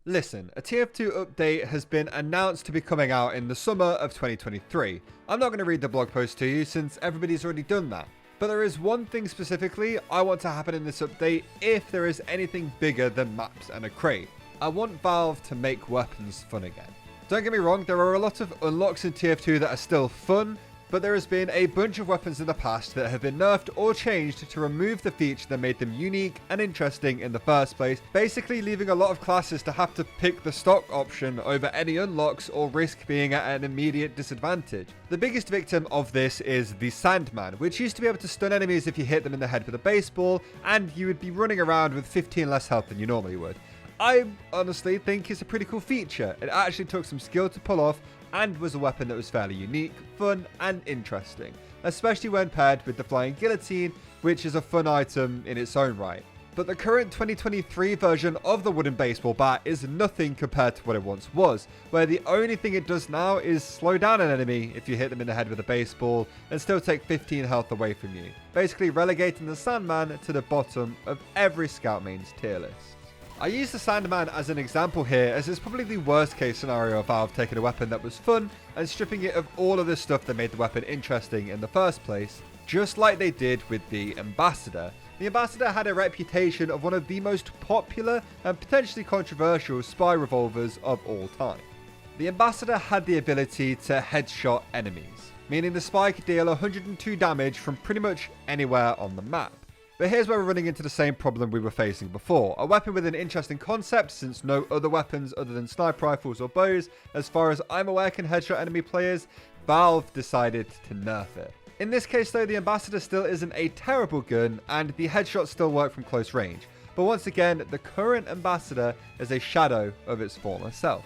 Listen, a TF2 update has been announced to be coming out in the summer of 2023. I'm not going to read the blog post to you since everybody's already done that. But there is one thing specifically I want to happen in this update if there is anything bigger than maps and a crate. I want Valve to make weapons fun again. Don't get me wrong, there are a lot of unlocks in TF2 that are still fun, but there has been a bunch of weapons in the past that have been nerfed or changed to remove the feature that made them unique and interesting in the first place, basically leaving a lot of classes to have to pick the stock option over any unlocks or risk being at an immediate disadvantage. The biggest victim of this is the Sandman, which used to be able to stun enemies if you hit them in the head with a baseball, and you would be running around with 15 less health than you normally would. I honestly think it's a pretty cool feature. It actually took some skill to pull off and was a weapon that was fairly unique, fun and interesting, especially when paired with the flying guillotine, which is a fun item in its own right. But the current 2023 version of the wooden baseball bat is nothing compared to what it once was, where the only thing it does now is slow down an enemy if you hit them in the head with a baseball and still take 15 health away from you, basically relegating the Sandman to the bottom of every scout main's tier list. I use the Sandman as an example here as it's probably the worst case scenario of Valve taking a weapon that was fun and stripping it of all of the stuff that made the weapon interesting in the first place, just like they did with the Ambassador. The Ambassador had a reputation of one of the most popular and potentially controversial spy revolvers of all time. The Ambassador had the ability to headshot enemies, meaning the spy could deal 102 damage from pretty much anywhere on the map. But here's where we're running into the same problem we were facing before. A weapon with an interesting concept, since no other weapons other than sniper rifles or bows, as far as I'm aware, can headshot enemy players. Valve decided to nerf it. In this case though, the Ambassador still isn't a terrible gun, and the headshots still work from close range. But once again, the current Ambassador is a shadow of its former self.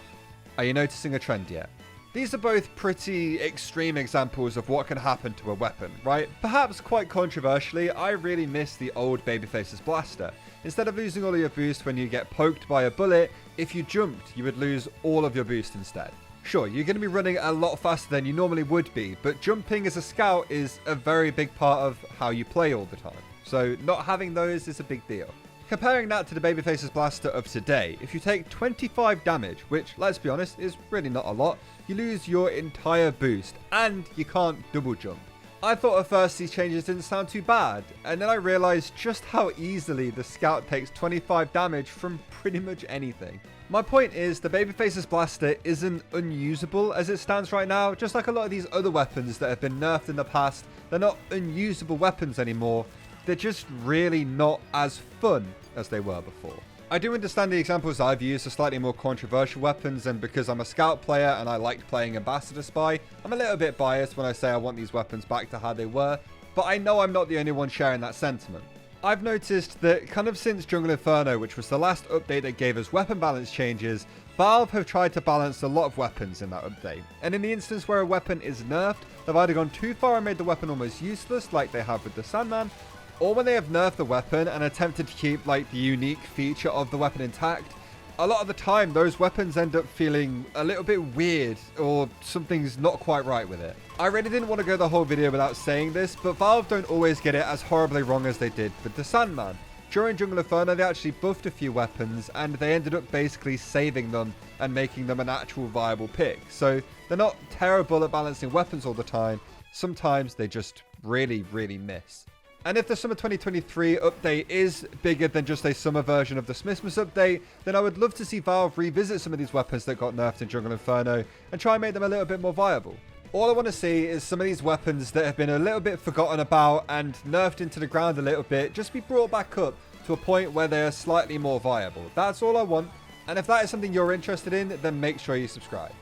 Are you noticing a trend yet? These are both pretty extreme examples of what can happen to a weapon, right? Perhaps quite controversially, I really miss the old Babyface's blaster. Instead of losing all of your boost when you get poked by a bullet, if you jumped, you would lose all of your boost instead. Sure, you're going to be running a lot faster than you normally would be, but jumping as a scout is a very big part of how you play all the time. So not having those is a big deal. Comparing that to the Babyface's blaster of today, if you take 25 damage, which, let's be honest, is really not a lot, you lose your entire boost, and you can't double jump. I thought at first these changes didn't sound too bad, and then I realized just how easily the Scout takes 25 damage from pretty much anything. My point is, the Babyface's blaster isn't unusable as it stands right now, just like a lot of these other weapons that have been nerfed in the past. They're not unusable weapons anymore. They're just really not as fun as they were before. I do understand the examples I've used are slightly more controversial weapons, and because I'm a scout player and I liked playing Ambassador Spy, I'm a little bit biased when I say I want these weapons back to how they were, but I know I'm not the only one sharing that sentiment. I've noticed that kind of since Jungle Inferno, which was the last update that gave us weapon balance changes, Valve have tried to balance a lot of weapons in that update. And in the instance where a weapon is nerfed, they've either gone too far and made the weapon almost useless, like they have with the Sandman, or when they have nerfed the weapon and attempted to keep like the unique feature of the weapon intact, a lot of the time those weapons end up feeling a little bit weird or something's not quite right with it. I really didn't want to go the whole video without saying this, but Valve don't always get it as horribly wrong as they did with the Sandman. During Jungle Inferno, they actually buffed a few weapons and they ended up basically saving them and making them an actual viable pick. So they're not terrible at balancing weapons all the time. Sometimes they just really miss. And if the Summer 2023 update is bigger than just a summer version of the Smithmas update, then I would love to see Valve revisit some of these weapons that got nerfed in Jungle Inferno and try and make them a little bit more viable. All I want to see is some of these weapons that have been a little bit forgotten about and nerfed into the ground a little bit just be brought back up to a point where they are slightly more viable. That's all I want. And if that is something you're interested in, then make sure you subscribe.